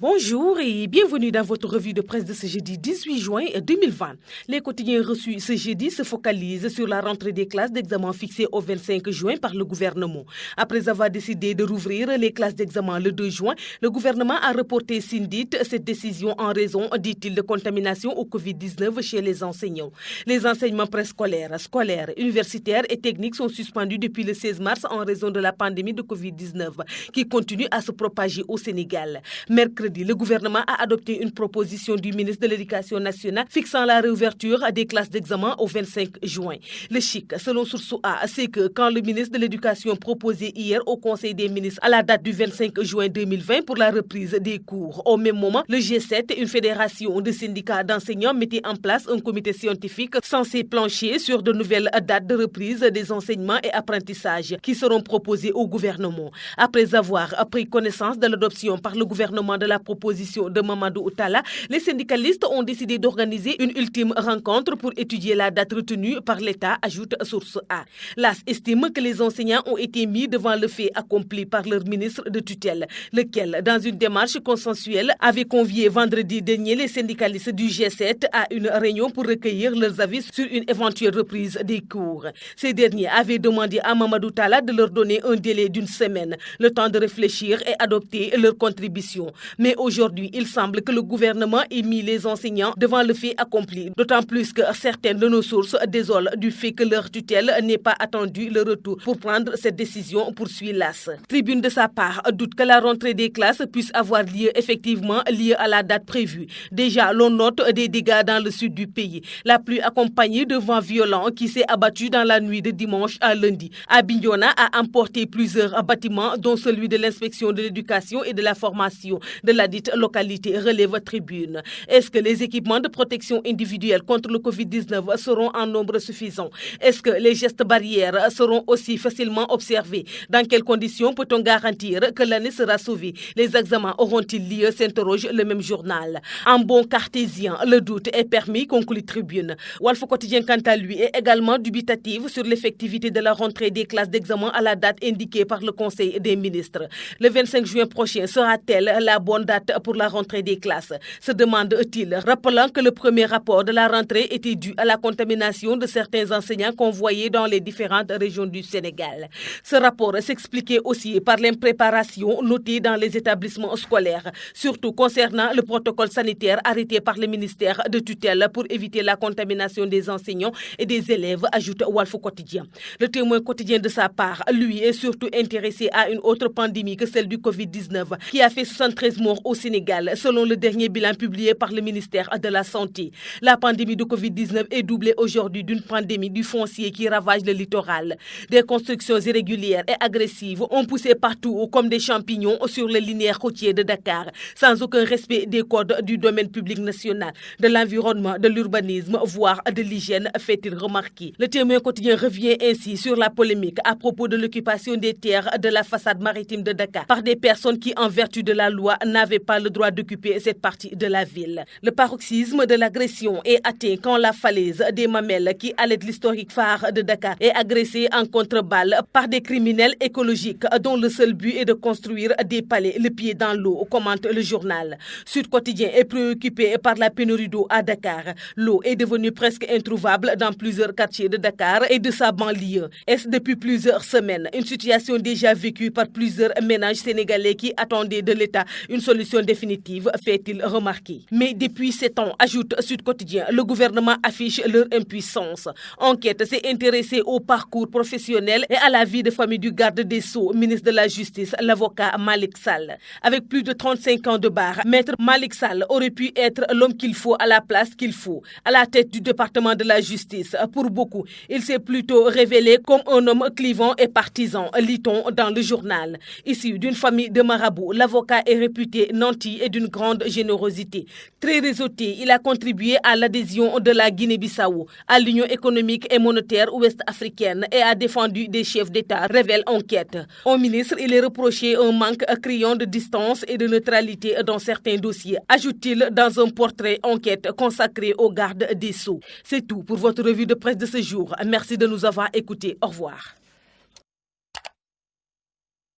Bonjour et bienvenue dans votre revue de presse de ce jeudi 18 juin 2020. Les quotidiens reçus ce jeudi se focalisent sur la rentrée des classes d'examen fixée au 25 juin par le gouvernement. Après avoir décidé de rouvrir les classes d'examen le 2 juin, le gouvernement a reporté cette décision en raison, dit-il, de contamination au Covid-19 chez les enseignants. Les enseignements préscolaires, scolaires, universitaires et techniques sont suspendus depuis le 16 mars en raison de la pandémie de Covid-19 qui continue à se propager au Sénégal. Mercredi, le gouvernement a adopté une proposition du ministre de l'Éducation nationale fixant la réouverture des classes d'examen au 25 juin. Le chic, selon Source A, c'est que quand le ministre de l'Éducation proposait hier au Conseil des ministres à la date du 25 juin 2020 pour la reprise des cours, au même moment, le G7, une fédération de syndicats d'enseignants, mettait en place un comité scientifique censé plancher sur de nouvelles dates de reprise des enseignements et apprentissages qui seront proposés au gouvernement. Après avoir pris connaissance de l'adoption par le gouvernement de la proposition de Mamadou Outala, les syndicalistes ont décidé d'organiser une ultime rencontre pour étudier la date retenue par l'État, ajoute Source A. L'AS estime que les enseignants ont été mis devant le fait accompli par leur ministre de tutelle, lequel, dans une démarche consensuelle, avait convié vendredi dernier les syndicalistes du G7 à une réunion pour recueillir leurs avis sur une éventuelle reprise des cours. Ces derniers avaient demandé à Mamadou Outala de leur donner un délai d'une semaine, le temps de réfléchir et adopter leur contribution. Mais aujourd'hui, il semble que le gouvernement ait mis les enseignants devant le fait accompli, d'autant plus que certaines de nos sources désolent du fait que leur tutelle n'ait pas attendu le retour pour prendre cette décision, poursuit l'AS. Tribune de sa part doute que la rentrée des classes puisse avoir lieu effectivement liée à la date prévue. Déjà, l'on note des dégâts dans le sud du pays. La pluie accompagnée de vents violents qui s'est abattue dans la nuit de dimanche à lundi. À Bignona a emporté plusieurs bâtiments, dont celui de l'inspection de l'éducation et de la formation de la dite localité, relève Tribune. Est-ce que les équipements de protection individuelle contre le Covid-19 seront en nombre suffisant? Est-ce que les gestes barrières seront aussi facilement observés? Dans quelles conditions peut-on garantir que l'année sera sauvée? Les examens auront-ils lieu? S'interroge le même journal. En bon cartésien, le doute est permis, conclut Tribune. Walf Quotidien, quant à lui, est également dubitatif sur l'effectivité de la rentrée des classes d'examen à la date indiquée par le Conseil des ministres. Le 25 juin prochain sera-t-elle la bonne date pour la rentrée des classes, se demande-t-il, rappelant que le premier rapport de la rentrée était dû à la contamination de certains enseignants convoyés dans les différentes régions du Sénégal. Ce rapport s'expliquait aussi par l'impréparation notée dans les établissements scolaires, surtout concernant le protocole sanitaire arrêté par le ministère de tutelle pour éviter la contamination des enseignants et des élèves, ajoute Walf Quotidien. Le Témoin quotidien de sa part, lui, est surtout intéressé à une autre pandémie que celle du Covid-19, qui a fait 73 morts au Sénégal, selon le dernier bilan publié par le ministère de la Santé. La pandémie de Covid-19 est doublée aujourd'hui d'une pandémie du foncier qui ravage le littoral. Des constructions irrégulières et agressives ont poussé partout comme des champignons sur les linéaires côtiers de Dakar, sans aucun respect des codes du domaine public national, de l'environnement, de l'urbanisme, voire de l'hygiène, fait-il remarquer. Le Témoin quotidien revient ainsi sur la polémique à propos de l'occupation des terres de la façade maritime de Dakar par des personnes qui, en vertu de la loi, n'avaient pas le droit d'occuper cette partie de la ville. Le paroxysme de l'agression est atteint quand la falaise des Mamelles, qui allait l'historique phare de Dakar, est agressée en contre-balle par des criminels écologiques dont le seul but est de construire des palais le pied dans l'eau, commente le journal. Sud Quotidien est préoccupé par la pénurie d'eau à Dakar. L'eau est devenue presque introuvable dans plusieurs quartiers de Dakar et de sa banlieue. Est-ce depuis plusieurs semaines, une situation déjà vécue par plusieurs ménages sénégalais qui attendaient de l'État une solution définitive, fait-il remarquer. Mais depuis 7 ans, ajoute Sud Quotidien, le gouvernement affiche leur impuissance. Enquête s'est intéressée au parcours professionnel et à la vie de famille du garde des Sceaux, ministre de la Justice, l'avocat Malick Sall. Avec plus de 35 ans de barre, maître Malick Sall aurait pu être l'homme qu'il faut à la place qu'il faut, à la tête du département de la justice. Pour beaucoup, il s'est plutôt révélé comme un homme clivant et partisan, lit-on dans le journal. Issu d'une famille de marabouts, l'avocat est réputé nanti et d'une grande générosité. Très réseauté, il a contribué à l'adhésion de la Guinée-Bissau à l'Union économique et monétaire ouest-africaine et a défendu des chefs d'État, révèle enquête. Au ministre, il est reproché un manque criant de distance et de neutralité dans certains dossiers, ajoute-t-il dans un portrait enquête consacré au garde des Sceaux. C'est tout pour votre revue de presse de ce jour. Merci de nous avoir écoutés. Au revoir.